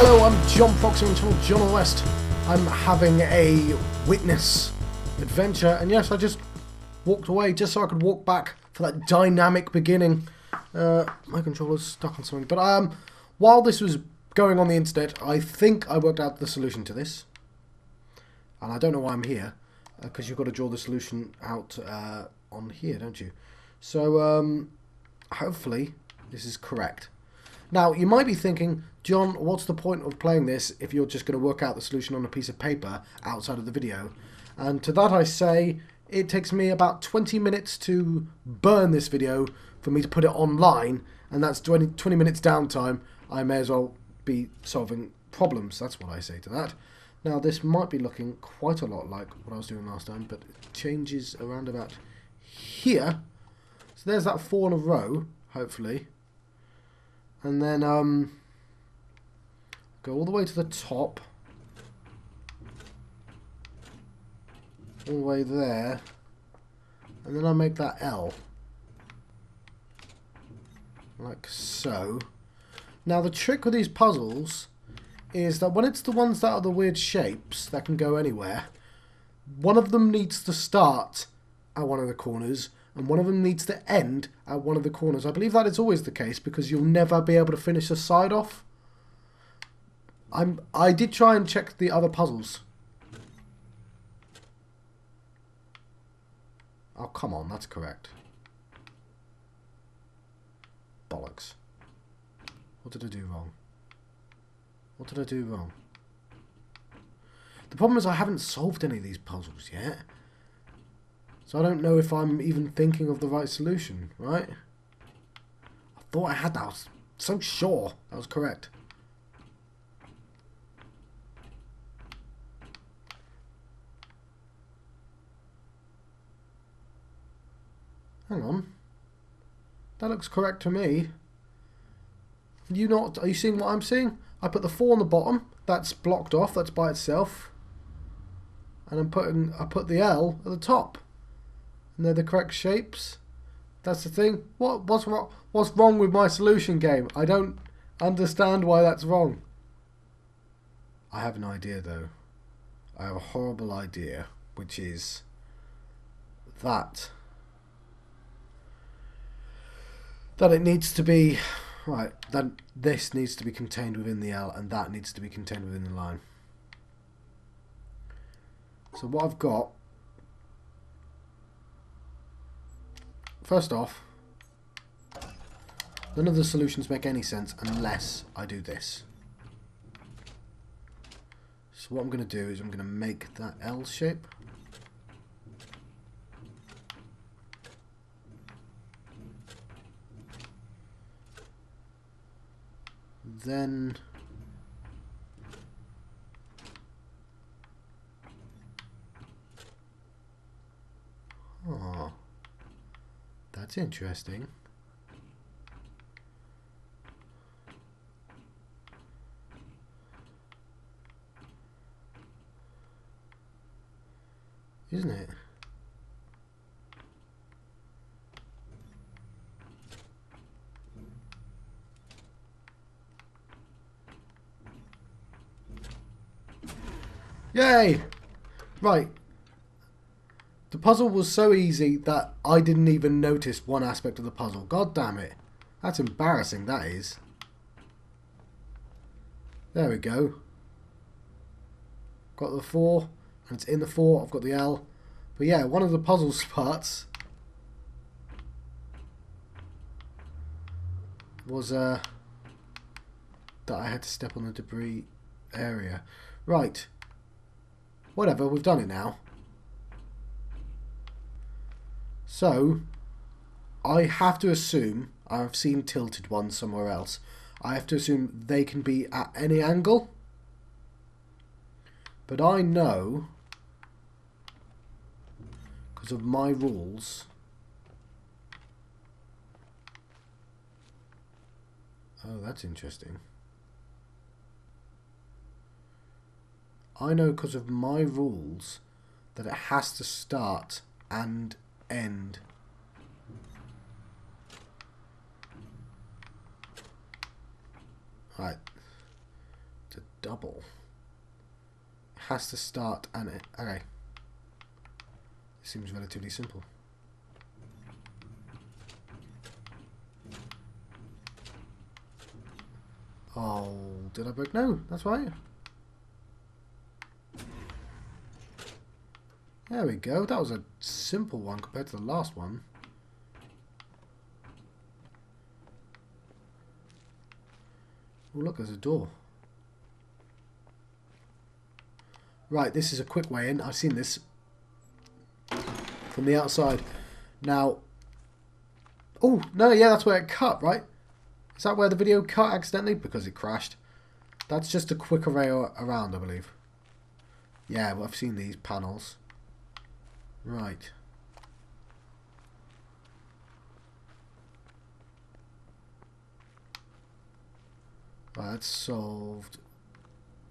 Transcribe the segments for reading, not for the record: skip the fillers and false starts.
Hello, I'm John Fox from channel John West. I'm having a witness adventure, and yes, I just walked away just so I could walk back for that dynamic beginning. My controller's stuck on something, but while this was going on the internet, I think I worked out the solution to this, and I don't know why I'm here, because you've got to draw the solution out on here, don't you? So hopefully this is correct. Now, you might be thinking, John, what's the point of playing this if you're just going to work out the solution on a piece of paper outside of the video? And to that I say, it takes me about 20 minutes to burn this video for me to put it online, and that's 20 minutes downtime. I may as well be solving problems. That's what I say to that. Now, this might be looking quite a lot like what I was doing last time, but it changes around about here. So there's that 4 in a row, hopefully. And then go all the way to the top, all the way there, and then I make that L, like so. Now the trick with these puzzles is that when it's the ones that are the weird shapes that can go anywhere, one of them needs to start at one of the corners, and one of them needs to end at one of the corners. I believe that is always the case because you'll never be able to finish the side off. I did try and check the other puzzles. Oh, come on, that's correct. Bollocks. What did I do wrong? What did I do wrong? The problem is I haven't solved any of these puzzles yet. So I don't know if I'm even thinking of the right solution, right? I thought I had that. I was so sure that was correct. Hang on. That looks correct to me. Are you seeing what I'm seeing? I put the 4 on the bottom. That's blocked off. That's by itself. And I put the L at the top. And they're the correct shapes. That's the thing. What's wrong with my solution game? I don't understand why that's wrong. I have an idea though. I have a horrible idea, which is that it needs to be right. That this needs to be contained within the L, and that needs to be contained within the line. So what I've got. First off, none of the solutions make any sense unless I do this. So what I'm going to do is I'm going to make that L shape. Then that's interesting. Isn't it? Yay! Right. The puzzle was so easy that I didn't even notice one aspect of the puzzle. God damn it. That's embarrassing, that is. There we go. Got the 4, and it's in the 4. I've got the L. But yeah, one of the puzzle parts was that I had to step on the debris area. Right. Whatever, we've done it now. So, I have to assume, I've seen tilted ones somewhere else, I have to assume they can be at any angle. But I know, because of my rules, oh, that's interesting. I know because of my rules that it has to start and end. Right. double. It has to start and it... Okay. Seems relatively simple. Oh, did I break? No, that's right. There we go. That was a simple one compared to the last one. Oh, look, there's a door. Right, this is a quick way in. I've seen this from the outside. Now... Oh, no, yeah, that's where it cut, right? Is that where the video cut accidentally? Because it crashed. That's just a quicker way around, I believe. Yeah, well, I've seen these panels. Right. Right, that's solved.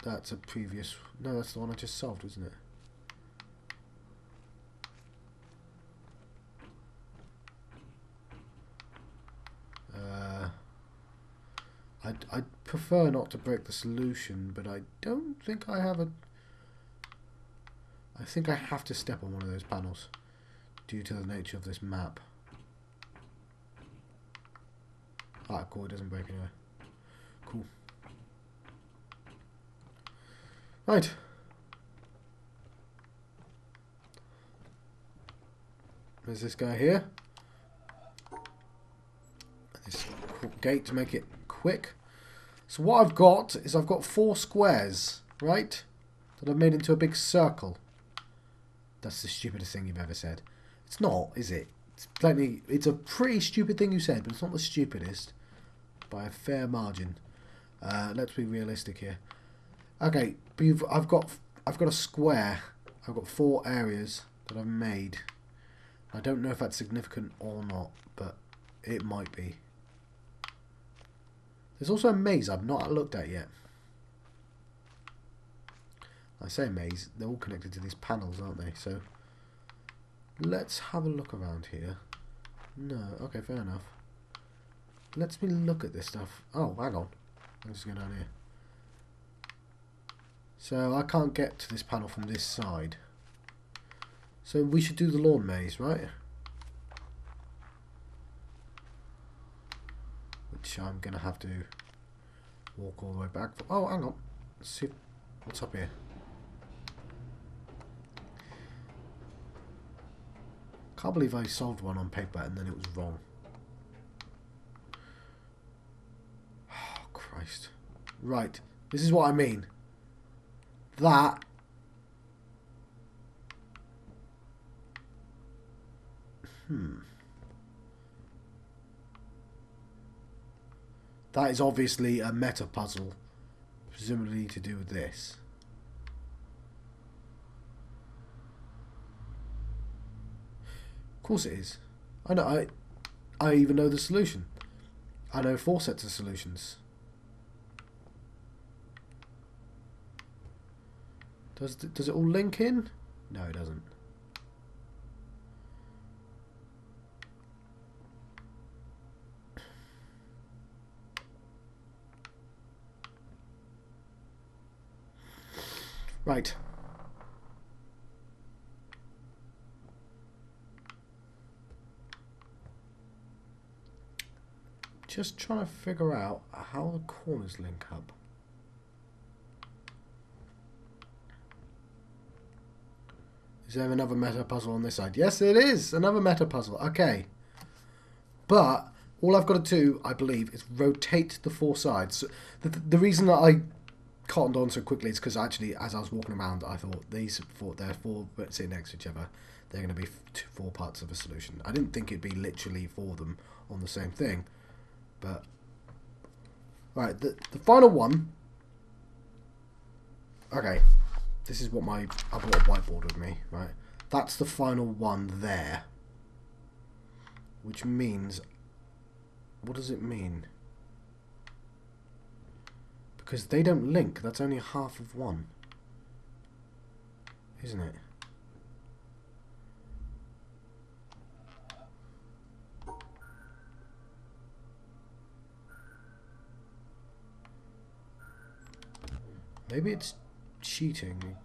That's a previous... No, that's the one I just solved, isn't it? I'd prefer not to break the solution, but I don't think I have a... I think I have to step on one of those panels due to the nature of this map. Ah, cool, it doesn't break anyway. Cool. Right. There's this guy here. This gate to make it quick. So what I've got is I've got 4 squares, right? That I've made into a big circle. That's the stupidest thing you've ever said. It's not, is it? It's a pretty stupid thing you said, but it's not the stupidest by a fair margin. Let's be realistic here. Okay, I've got a square. I've got 4 areas that I've made. I don't know if that's significant or not, but it might be. There's also a maze I've not looked at yet. I say maze, they're all connected to these panels, aren't they? So let's have a look around here. No, okay, fair enough. Let's me look at this stuff. Oh, hang on. I'm just going down here. So I can't get to this panel from this side. So we should do the lawn maze, right? Which I'm going to have to walk all the way back. Oh, hang on. Let's see what's up here. Can't believe I solved one on paper and then it was wrong. Oh, Christ. Right. This is what I mean. That... That is obviously a meta puzzle, presumably to do with this. Of course it is. I know. I even know the solution. I know 4 sets of solutions. Does it all link in? No, it doesn't. Right. Just trying to figure out how the corners link up. Is there another meta puzzle on this side? Yes, it is. Another meta puzzle. Okay. But all I've got to do, I believe, is rotate the 4 sides. So the reason that I cottoned on so quickly is because actually, as I was walking around, I thought they're 4 sitting next to each other. They're going to be 4 parts of a solution. I didn't think it'd be literally 4 of them on the same thing. But right, the final one. Okay, this is what I brought a whiteboard with me. Right, that's the final one there. Which means, what does it mean? Because they don't link. That's only half of one, isn't it? Maybe it's cheating.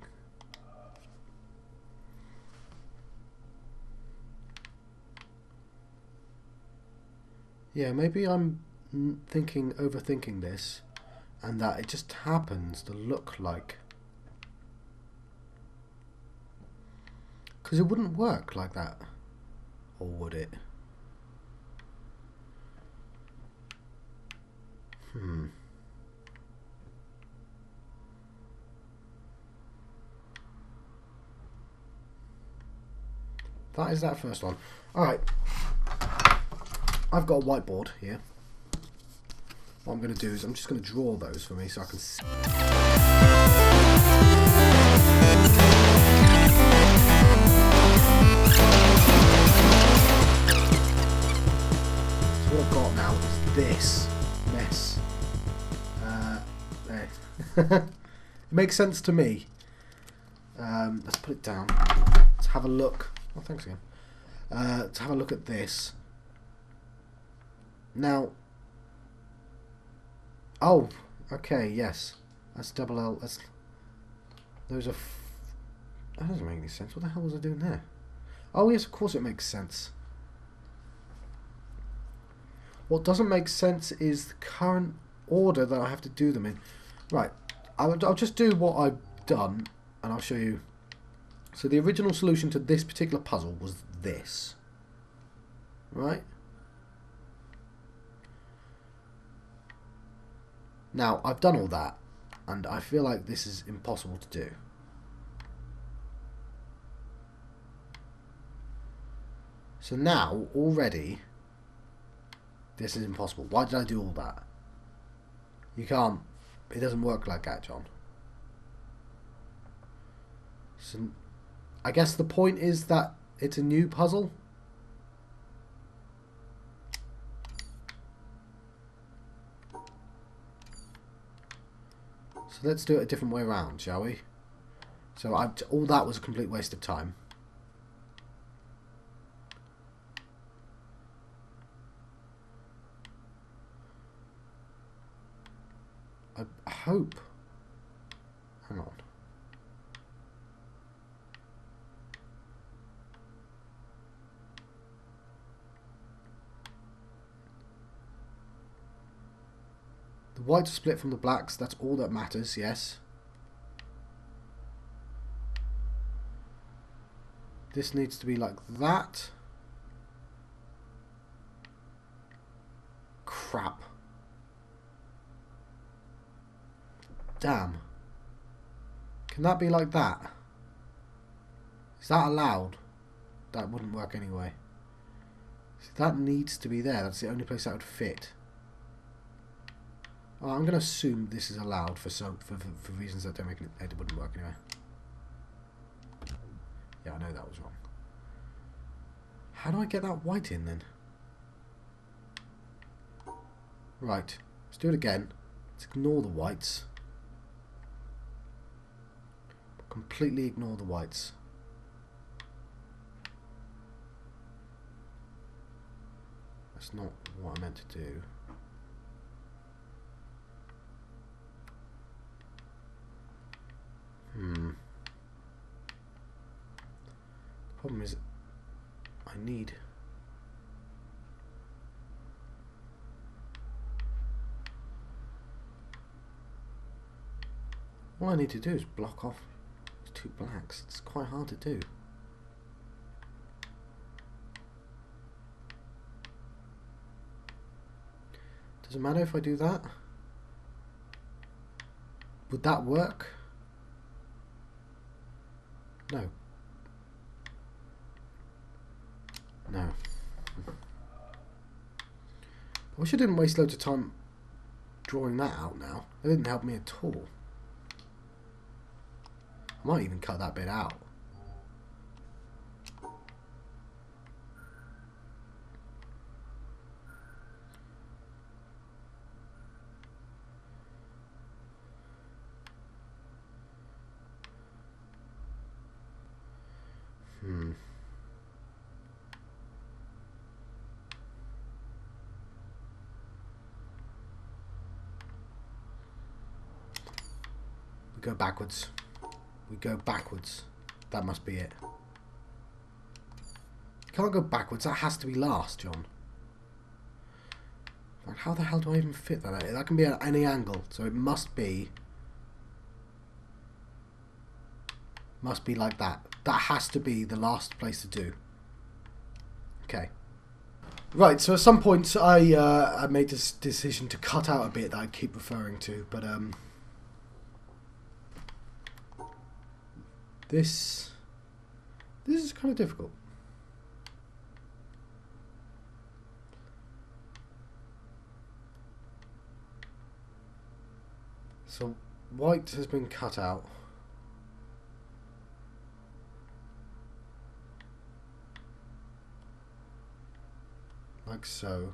Yeah, maybe I'm overthinking this, and that it just happens to look like... Because it wouldn't work like that. Or would it? That is that first one. Alright. I've got a whiteboard here. What I'm going to do is I'm just going to draw those for me so I can see. So what I've got now is this mess. There. It makes sense to me. Let's put it down. Let's have a look. Oh, thanks again. Let's have a look at this. Now, oh, okay, yes. That's double L. That's... Those are... That doesn't make any sense. What the hell was I doing there? Oh, yes, of course it makes sense. What doesn't make sense is the current order that I have to do them in. Right, I'll just do what I've done, and I'll show you. So the original solution to this particular puzzle was this. Right? Now, I've done all that, and I feel like this is impossible to do. So now, already, this is impossible. Why did I do all that? You can't. It doesn't work like that, John. So, I guess the point is that it's a new puzzle. So let's do it a different way around, shall we? So all that was a complete waste of time. I hope. Hang on. The whites are split from the blacks. That's all that matters, yes. This needs to be like that. Crap. Damn. Can that be like that? Is that allowed? That wouldn't work anyway. So that needs to be there. That's the only place that would fit. Oh, I'm going to assume this is allowed for reasons that don't make it wouldn't work anyway. Yeah, I know that was wrong. How do I get that white in then? Right. Let's do it again. Let's ignore the whites. Completely ignore the whites. That's not what I meant to do. The problem is I need... All I need to do is block off two blacks. It's quite hard to do. Does it matter if I do that? Would that work? No. No. I wish I didn't waste loads of time drawing that out now. It didn't help me at all. I might even cut that bit out. Go backwards. We go backwards. That must be it. Can't go backwards. That has to be last, John. Like, how the hell do I even fit that? That can be at any angle, so it must be like that. That has to be the last place to do. Okay. Right, so at some point I made this decision to cut out a bit that I keep referring to, but this is kind of difficult. So white has been cut out. Like so.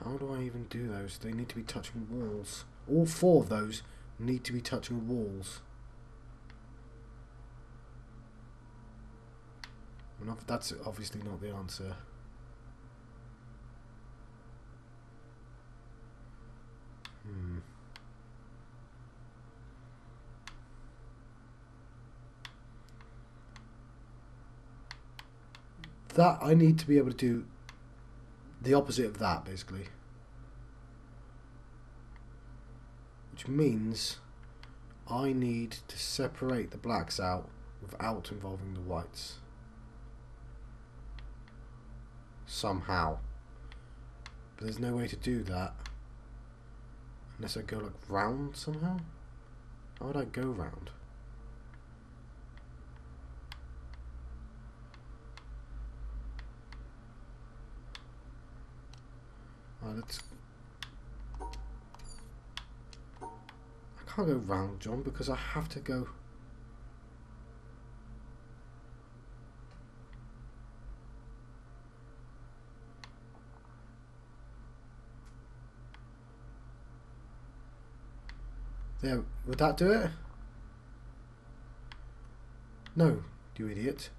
How do I even do those? They need to be touching walls. All four of those need to be touching walls. That's obviously not the answer. That I need to be able to do the opposite of that, basically. Which means I need to separate the blacks out without involving the whites. Somehow. But there's no way to do that unless I go like round somehow. How would I go round? Let's... I can't go round, John, because I have to go... There, would that do it? No, you idiot.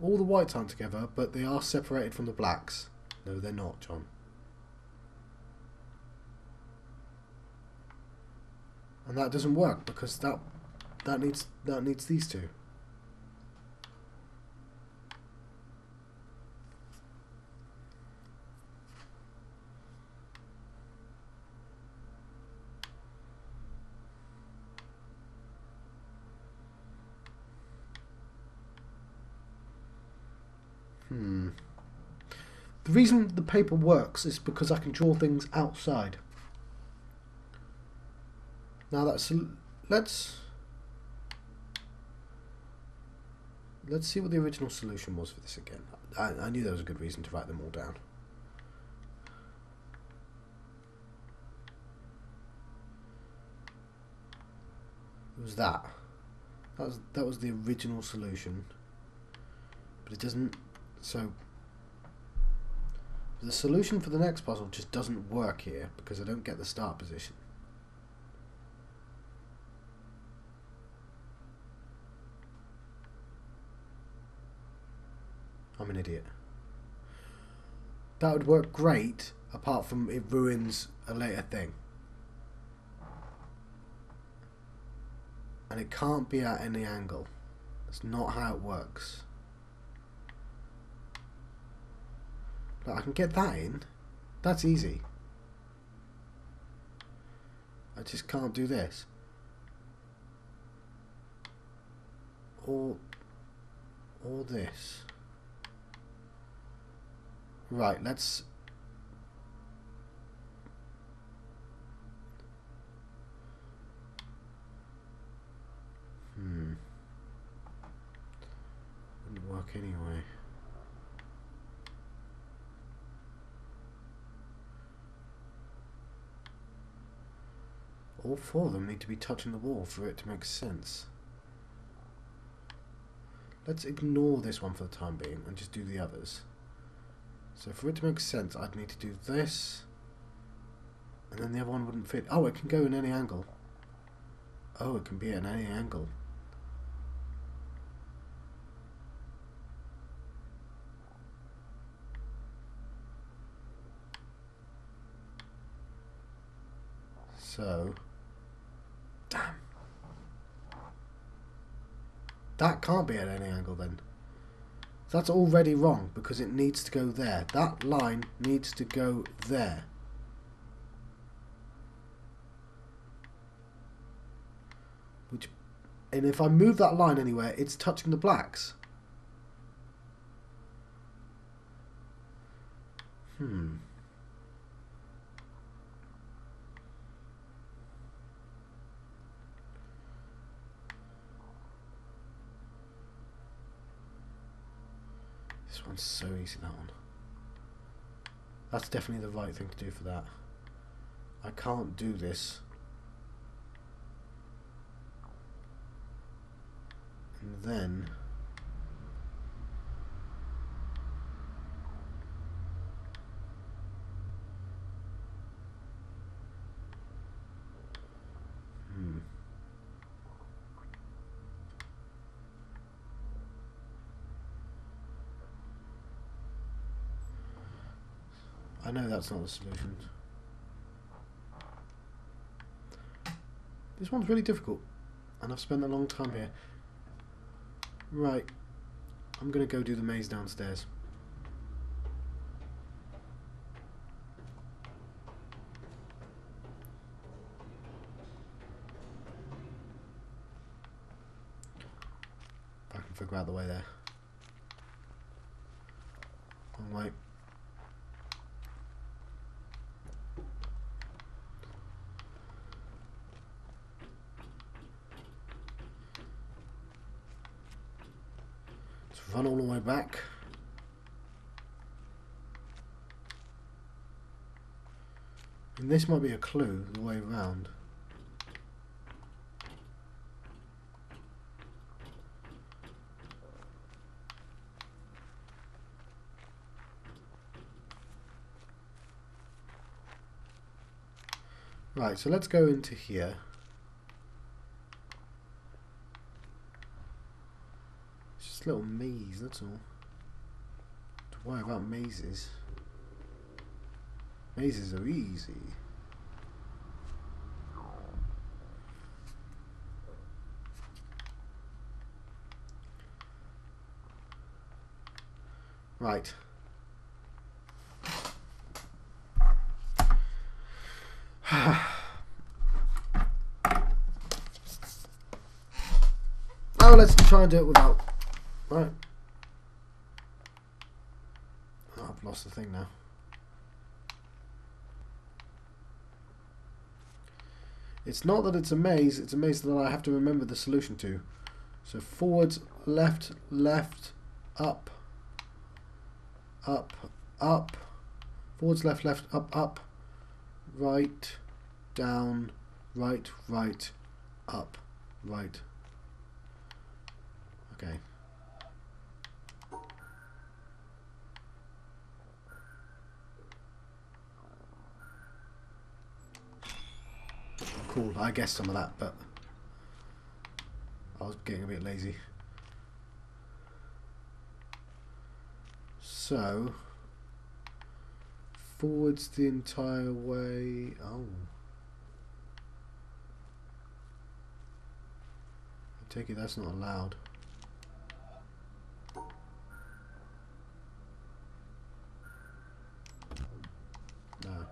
All the whites aren't together, but they are separated from the blacks. No, they're not, John. And that doesn't work because that needs these two. The reason the paper works is because I can draw things outside. Now let's see what the original solution was for this again. I knew there was a good reason to write them all down. It was that. That was the original solution. But it doesn't... So... The solution for the next puzzle just doesn't work here because I don't get the start position. I'm an idiot. That would work great, apart from it ruins a later thing. And it can't be at any angle. That's not how it works. Look, I can get that in. That's easy. I just can't do this. Or this. Right, let's... Wouldn't work anyway. All four of them need to be touching the wall for it to make sense. let's ignore this one for the time being and just do the others. So for it to make sense, I'd need to do this, and then the other one wouldn't fit. Oh, it can go in any angle. Oh, it can be at any angle. So, damn. That can't be at any angle then. That's already wrong because it needs to go there. That line needs to go there. And if I move that line anywhere, it's touching the blacks. This one's so easy, that one. That's definitely the right thing to do for that. I can't do this. And then... I know that's not the solution. This one's really difficult, and I've spent a long time here. Right, I'm going to go do the maze downstairs. If I can figure out the way there. Wrong way. Run all the way back. And this might be a clue the way round. Right, so let's go into here. It's a little maze, that's all. Don't worry about mazes. Mazes are easy. Right. Oh, let's try and do it without. Right. Oh, I've lost the thing now. It's not that it's a maze that I have to remember the solution to. So forwards, left, left, up, up, up, forwards, left, left, up, up, right, down, right, right, up, right. Okay. Cool, I guessed some of that, but I was getting a bit lazy. So, forwards the entire way. Oh. I take it that's not allowed. No.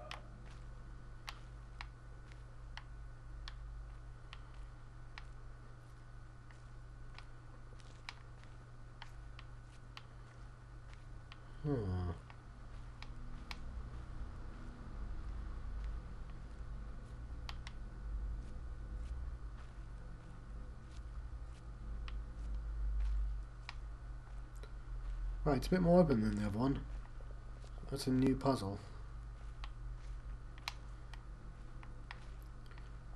Right, it's a bit more open than the other one. That's a new puzzle.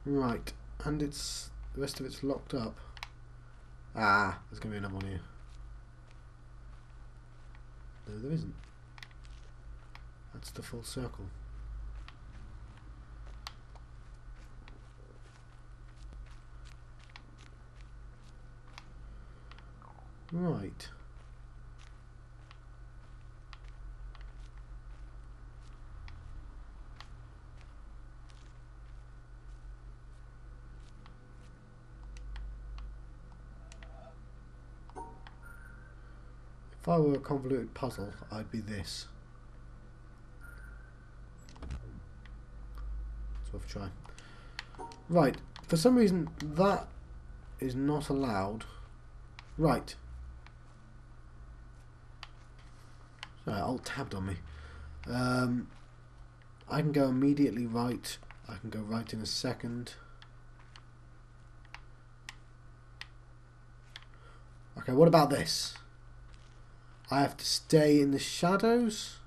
Right, and it's the rest of it's locked up. Ah, there's gonna be another one here. No, there isn't. That's the full circle. Right. If I were a convoluted puzzle, I'd be this. It's worth a try. Right. For some reason, that is not allowed. Right. Sorry, alt tabbed on me. I can go immediately right. I can go right in a second. Okay, what about this? I have to stay in the shadows.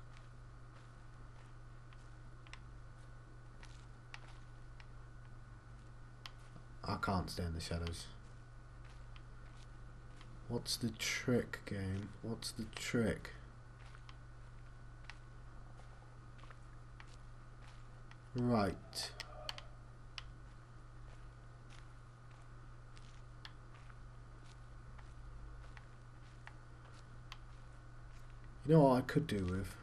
I can't stay in the shadows. What's the trick, game? What's the trick? Right. You know what I could do with?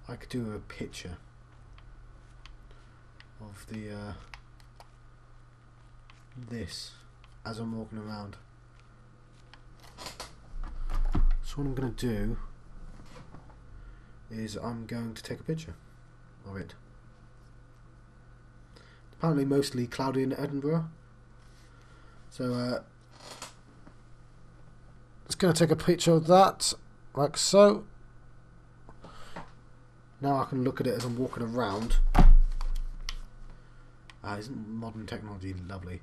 I could do a picture of the this as I'm walking around. So what I'm going to do is I'm going to take a picture of it. Apparently mostly cloudy in Edinburgh. So just going to take a picture of that, like so. Now I can look at it as I'm walking around. Isn't modern technology lovely?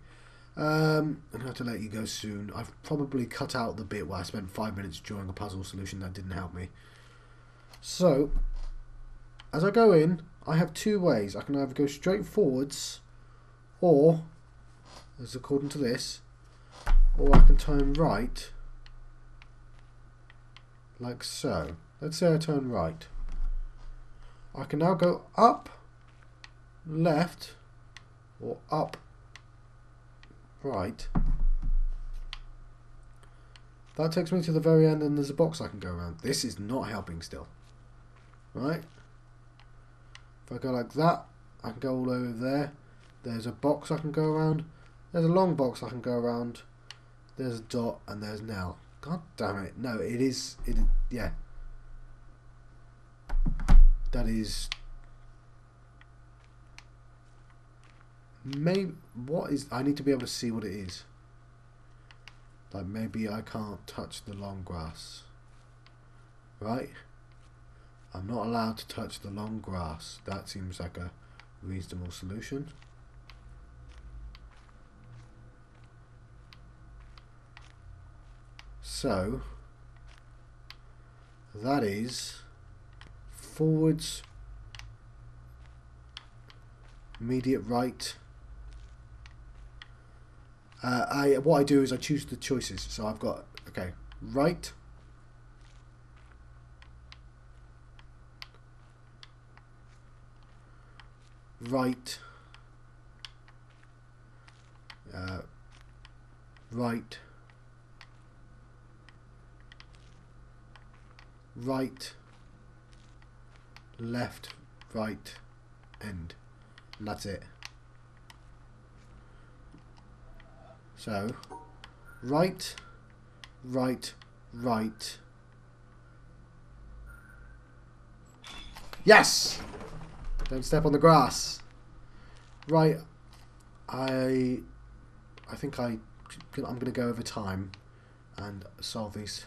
I'm going to have to let you go soon. I've probably cut out the bit where I spent 5 minutes drawing a puzzle solution that didn't help me. So, as I go in, I have two ways. I can either go straight forwards, or, as according to this, or I can turn right, like so. Let's say I turn right. I can now go up, left, or up, right. That takes me to the very end and there's a box I can go around. This is not helping still. Right? If I go like that, I can go all over there. There's a box I can go around. There's a long box I can go around. There's a dot and there's Nell. God damn it. No, it is, yeah. That is... Maybe, what is... I need to be able to see what it is. Like, maybe I can't touch the long grass. Right? I'm not allowed to touch the long grass. That seems like a reasonable solution. So, that is forwards, immediate right. What I do is I choose the choices. So I've got, okay, right, right, right, right, left, right, end. And that's it. So, right, right, right. Yes! Don't step on the grass. Right. I think I'm going to go over time and solve these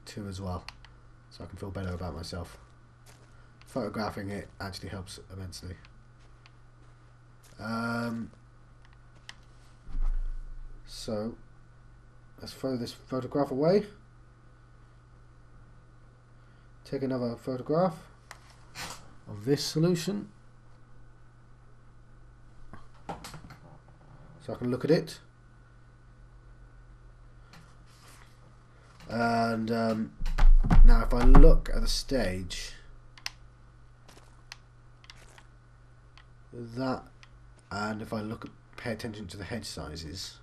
two as well, so I can feel better about myself. Photographing it actually helps immensely. So let's throw this photograph away. Take another photograph of this solution so I can look at it. And Now if I look at the stage, that, and if I look at, pay attention to the hedge sizes,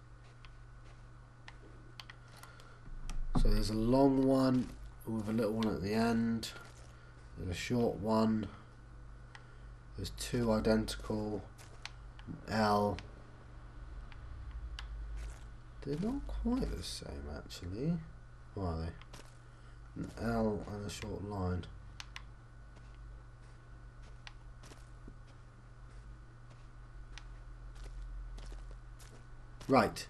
so there's a long one with a little one at the end, there's a short one, there's two identical, L. They're not quite the same actually, or are they? An L and a short line. Right,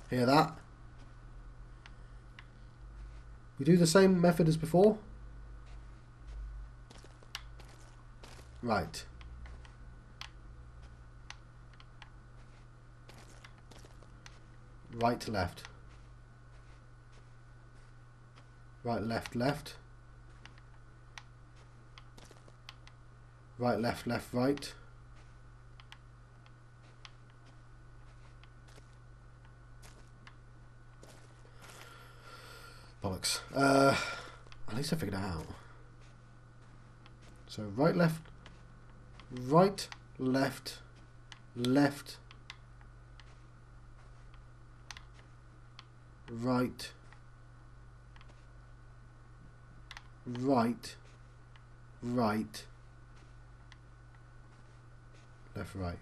hear that? We do the same method as before. Right. Right to left. Right, left, left. Right, left, left, right. Bollocks. At least I figured it out. So right, left, right, left, left, right, right, right, left, right.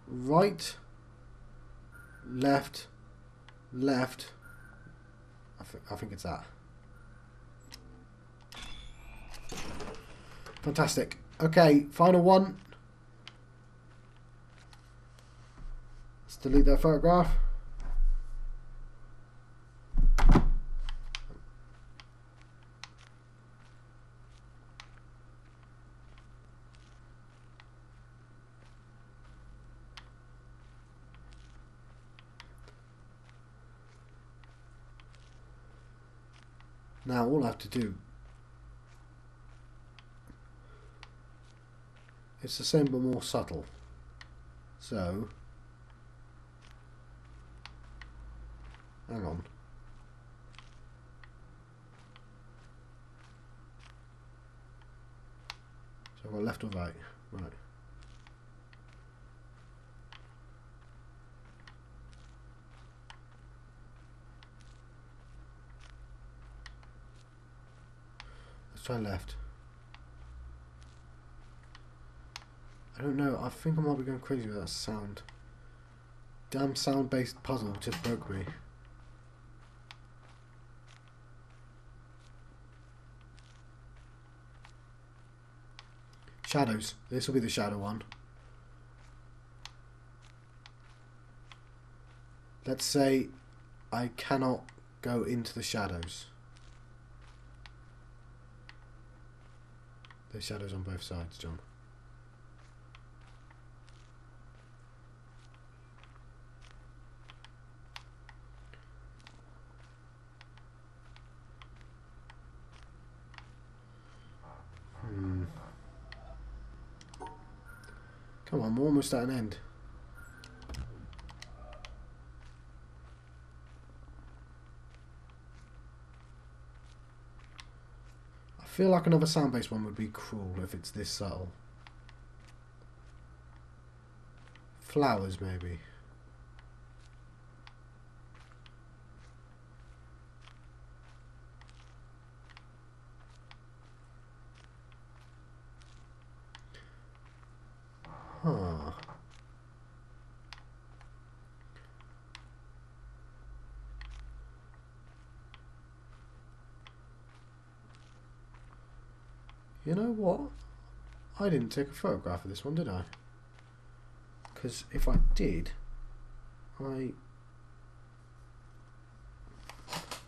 Right, left, left. I think it's that. Fantastic. Okay, final one. Let's delete that photograph. Now all I have to do, it's the same but more subtle. So, hang on. So I've got left or right? Right. Let's try left. I don't know, I think I might be going crazy with that sound. Damn sound-based puzzle just broke me. Shadows. This will be the shadow one. Let's say I cannot go into the shadows. There's shadows on both sides, John. Come on, we're almost at an end. I feel like another sound-based one would be cruel if it's this subtle. Flowers, maybe. Huh. You know what? I didn't take a photograph of this one, did I? Because if I did, I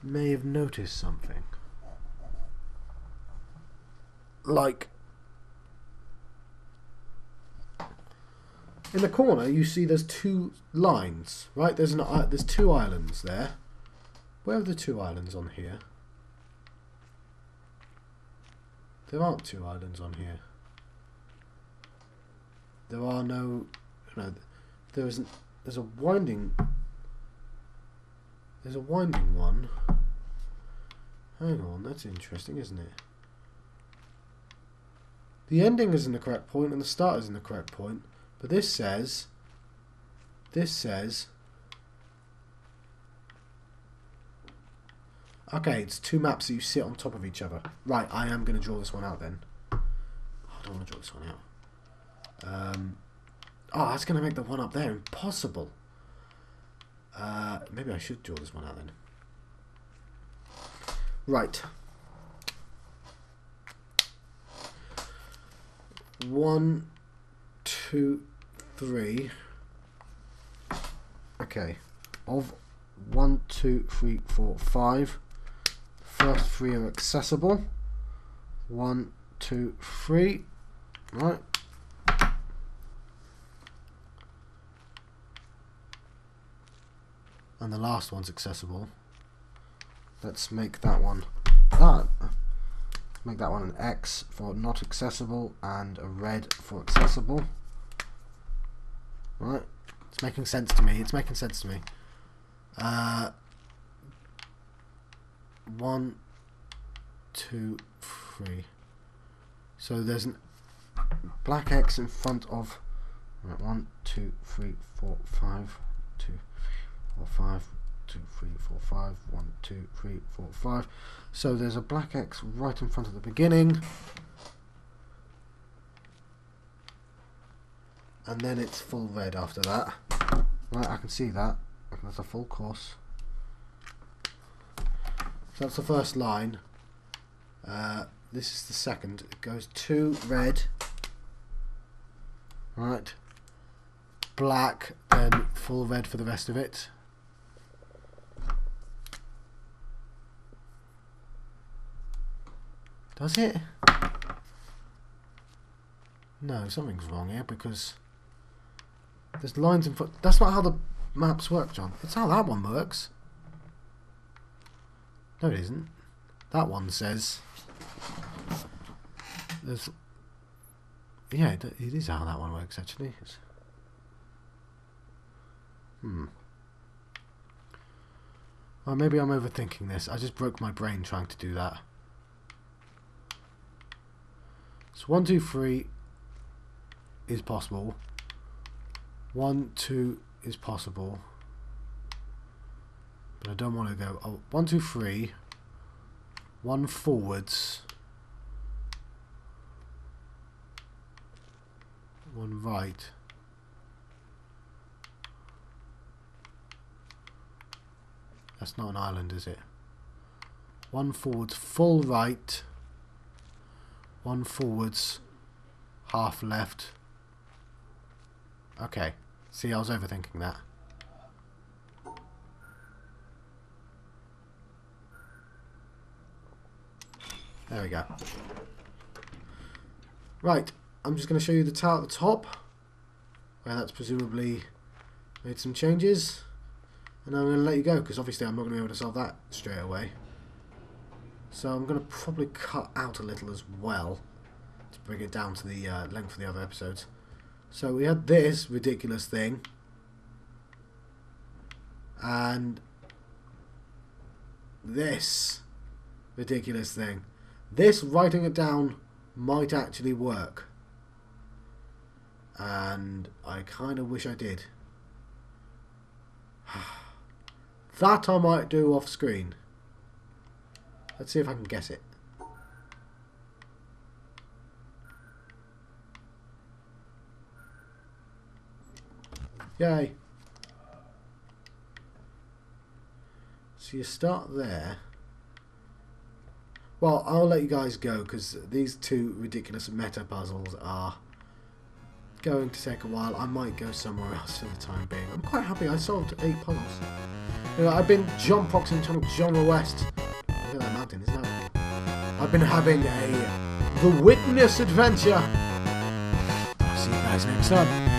may have noticed something. Like, in the corner you see there's two lines, right? There's two islands there. Where are the two islands on here? There aren't two islands on here. There are no, there's a winding, There's a winding one. Hang on, that's interesting, isn't it? The ending is in the correct point and the start is in the correct point. But this says... Okay, it's two maps that you sit on top of each other. Right, I am going to draw this one out then. Oh, I don't want to draw this one out. Oh, that's going to make the one up there impossible. Maybe I should draw this one out then. Right. 1, 2, 3. Okay. Of 1, 2, 3, 4, 5. First 3 are accessible. 1, 2, 3. Right. And the last one's accessible. Let's make that one that. Make that one an X for not accessible and a red for accessible. Right. It's making sense to me. It's making sense to me. 1, 2, 3. So there's a black X in front of 1, 2, 3, 4, 5, 2, 4, 5, 2, 3, 4, 5, 1, 2, 3, 4, 5. So there's a black X right in front of the beginning. And then it's full red after that. Right, I can see that. That's a full course. So that's the first line. This is the second. It goes 2 red. Right. Black, then full red for the rest of it. Does it? No, something's wrong here because there's lines in front. That's not how the maps work, John. It's how that one works. No, it isn't. That one says there's. Yeah, it is how that one works actually. Well, maybe I'm overthinking this. I just broke my brain trying to do that. So 1, 2, 3 is possible. 1, 2 is possible. But I don't want to go 1, 2, 3. 1 forwards. 1 right. That's not an island, is it? 1 forwards, full right. 1 forwards, half left. Okay. See, I was overthinking that. There we go. Right. I'm just going to show you the tile at the top, where that's presumably made some changes. And I'm going to let you go, because obviously I'm not going to be able to solve that straight away. So I'm going to probably cut out a little as well to bring it down to the length of the other episodes. So we had this ridiculous thing. And this ridiculous thing. This, writing it down, might actually work. And I kind of wish I did. That I might do off screen. Let's see if I can guess it. Yay. So you start there. Well, I'll let you guys go because these two ridiculous meta puzzles are going to take a while. I might go somewhere else for the time being. I'm quite happy I solved 8 puzzles. Anyway, I've been John Proxy, channel John West. Look at that mountain, isn't that? I've been having a The Witness adventure. I'll see you guys next time.